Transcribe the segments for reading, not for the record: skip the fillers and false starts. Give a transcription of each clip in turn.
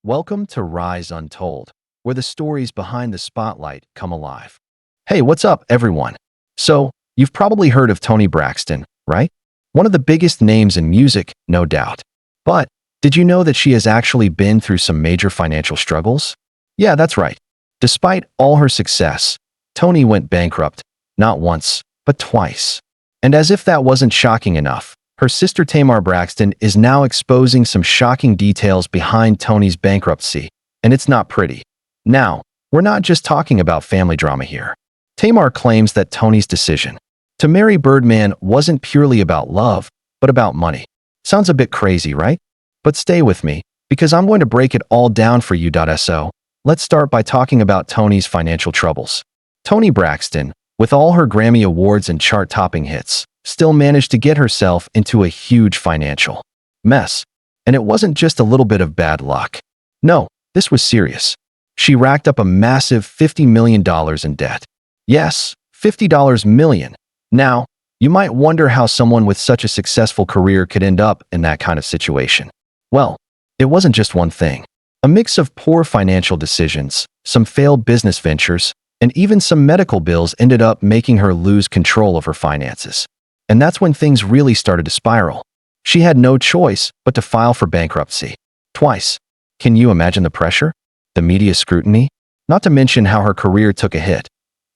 Welcome to Rise Untold, where the stories behind the spotlight come alive. Hey, what's up, everyone? So, you've probably heard of Toni Braxton, right? One of the biggest names in music, no doubt. But did you know that she has actually been through some major financial struggles? Yeah, that's right. Despite all her success, Toni went bankrupt, not once, but twice. And as if that wasn't shocking enough, her sister Tamar Braxton is now exposing some shocking details behind Toni's bankruptcy, and it's not pretty. Now, we're not just talking about family drama here. Tamar claims that Toni's decision to marry Birdman wasn't purely about love, but about money. Sounds a bit crazy, right? But stay with me, because I'm going to break it all down for you. So, let's start by talking about Toni's financial troubles. Toni Braxton, with all her Grammy Awards and chart-topping hits, still managed to get herself into a huge financial mess. And it wasn't just a little bit of bad luck. No, this was serious. She racked up a massive $50 million in debt. Yes, $50 million. Now, you might wonder how someone with such a successful career could end up in that kind of situation. Well, it wasn't just one thing. A mix of poor financial decisions, some failed business ventures, and even some medical bills ended up making her lose control of her finances. And that's when things really started to spiral. She had no choice but to file for bankruptcy. Twice. Can you imagine the pressure? The media scrutiny? Not to mention how her career took a hit.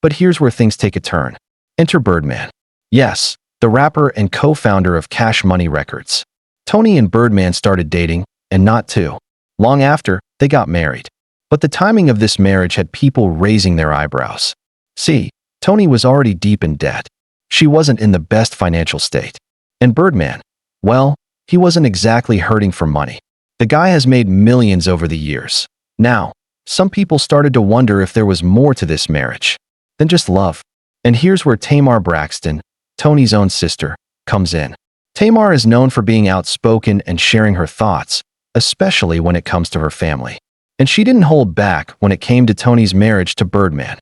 But here's where things take a turn. Enter Birdman. Yes, the rapper and co-founder of Cash Money Records. Toni and Birdman started dating, and not too long after, they got married. But the timing of this marriage had people raising their eyebrows. See, Toni was already deep in debt. She wasn't in the best financial state. And Birdman, well, he wasn't exactly hurting for money. The guy has made millions over the years. Now, some people started to wonder if there was more to this marriage than just love. And here's where Tamar Braxton, Toni's own sister, comes in. Tamar is known for being outspoken and sharing her thoughts, especially when it comes to her family. And she didn't hold back when it came to Toni's marriage to Birdman.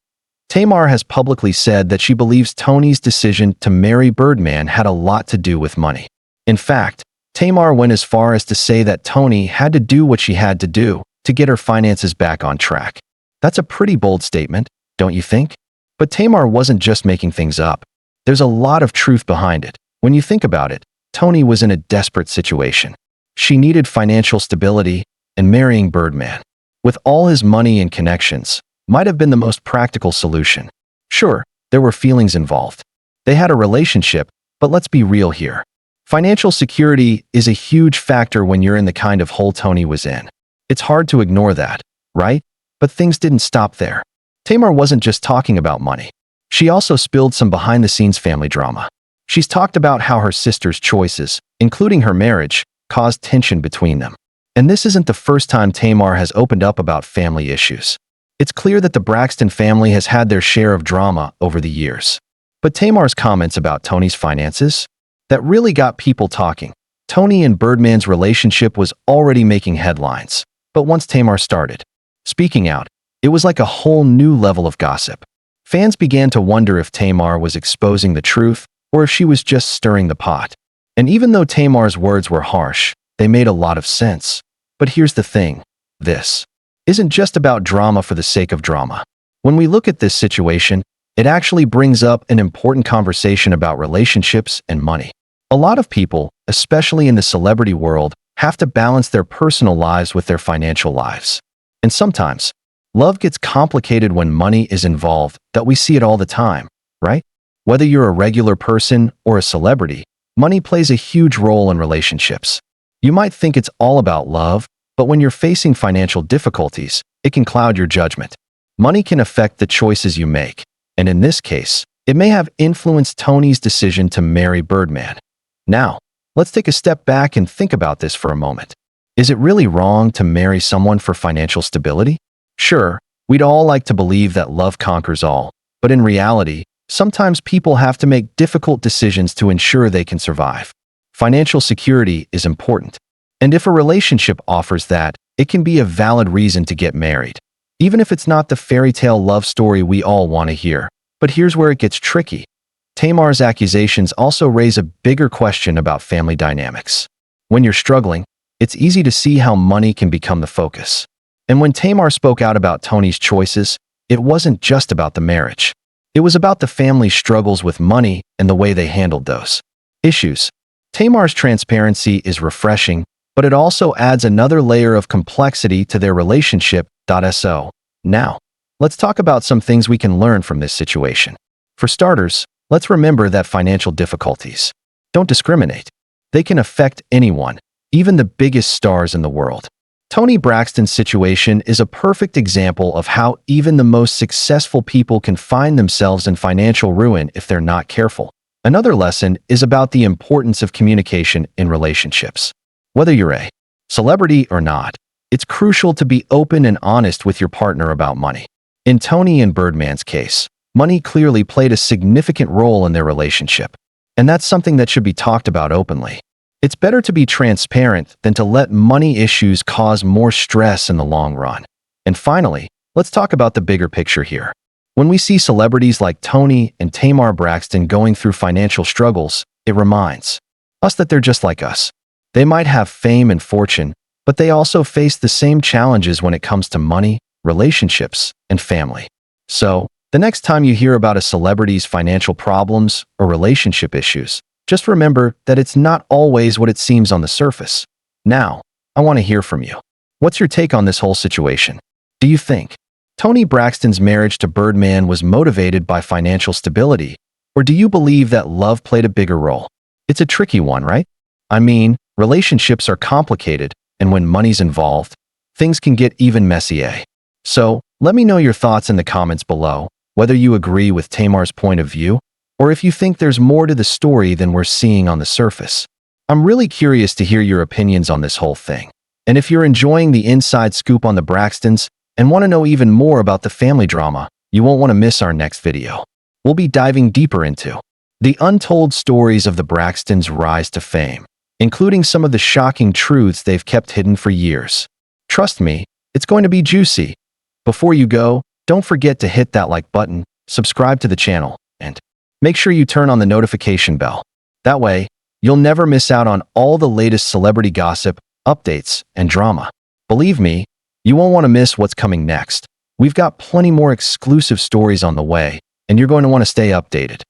Tamar has publicly said that she believes Toni's decision to marry Birdman had a lot to do with money. In fact, Tamar went as far as to say that Toni had to do what she had to do to get her finances back on track. That's a pretty bold statement, don't you think? But Tamar wasn't just making things up. There's a lot of truth behind it. When you think about it, Toni was in a desperate situation. She needed financial stability, and marrying Birdman, with all his money and connections, might have been the most practical solution. Sure, there were feelings involved. They had a relationship, but let's be real here. Financial security is a huge factor when you're in the kind of hole Toni was in. It's hard to ignore that, right? But things didn't stop there. Tamar wasn't just talking about money. She also spilled some behind-the-scenes family drama. She's talked about how her sister's choices, including her marriage, caused tension between them. And this isn't the first time Tamar has opened up about family issues. It's clear that the Braxton family has had their share of drama over the years. But Tamar's comments about Toni's finances? That really got people talking. Toni and Birdman's relationship was already making headlines. But once Tamar started speaking out, it was like a whole new level of gossip. Fans began to wonder if Tamar was exposing the truth or if she was just stirring the pot. And even though Tamar's words were harsh, they made a lot of sense. But here's the thing. This isn't just about drama for the sake of drama. When we look at this situation, it actually brings up an important conversation about relationships and money. A lot of people, especially in the celebrity world, have to balance their personal lives with their financial lives. And sometimes, love gets complicated when money is involved. That we see it all the time, right? Whether you're a regular person or a celebrity, money plays a huge role in relationships. You might think it's all about love, but when you're facing financial difficulties, it can cloud your judgment. Money can affect the choices you make, and in this case, it may have influenced Toni's decision to marry Birdman. Now, let's take a step back and think about this for a moment. Is it really wrong to marry someone for financial stability? Sure, we'd all like to believe that love conquers all, but in reality, sometimes people have to make difficult decisions to ensure they can survive. Financial security is important. And if a relationship offers that, it can be a valid reason to get married, even if it's not the fairy tale love story we all want to hear. But here's where it gets tricky. Tamar's accusations also raise a bigger question about family dynamics. When you're struggling, it's easy to see how money can become the focus. And when Tamar spoke out about Toni's choices, it wasn't just about the marriage. It was about the family's struggles with money and the way they handled those issues. Tamar's transparency is refreshing, but it also adds another layer of complexity to their relationship. So, now, let's talk about some things we can learn from this situation. For starters, let's remember that financial difficulties don't discriminate. They can affect anyone, even the biggest stars in the world. Toni Braxton's situation is a perfect example of how even the most successful people can find themselves in financial ruin if they're not careful. Another lesson is about the importance of communication in relationships. Whether you're a celebrity or not, it's crucial to be open and honest with your partner about money. In Toni and Birdman's case, money clearly played a significant role in their relationship, and that's something that should be talked about openly. It's better to be transparent than to let money issues cause more stress in the long run. And finally, let's talk about the bigger picture here. When we see celebrities like Toni and Tamar Braxton going through financial struggles, it reminds us that they're just like us. They might have fame and fortune, but they also face the same challenges when it comes to money, relationships, and family. So, the next time you hear about a celebrity's financial problems or relationship issues, just remember that it's not always what it seems on the surface. Now, I want to hear from you. What's your take on this whole situation? Do you think Toni Braxton's marriage to Birdman was motivated by financial stability, or do you believe that love played a bigger role? It's a tricky one, right? I mean, relationships are complicated, and when money's involved, things can get even messy. So, let me know your thoughts in the comments below, whether you agree with Tamar's point of view, or if you think there's more to the story than we're seeing on the surface. I'm really curious to hear your opinions on this whole thing. And if you're enjoying the inside scoop on the Braxtons and want to know even more about the family drama, you won't want to miss our next video. We'll be diving deeper into the untold stories of the Braxtons' rise to fame, including some of the shocking truths they've kept hidden for years. Trust me, it's going to be juicy. Before you go, don't forget to hit that like button, subscribe to the channel, and make sure you turn on the notification bell. That way, you'll never miss out on all the latest celebrity gossip, updates, and drama. Believe me, you won't want to miss what's coming next. We've got plenty more exclusive stories on the way, and you're going to want to stay updated.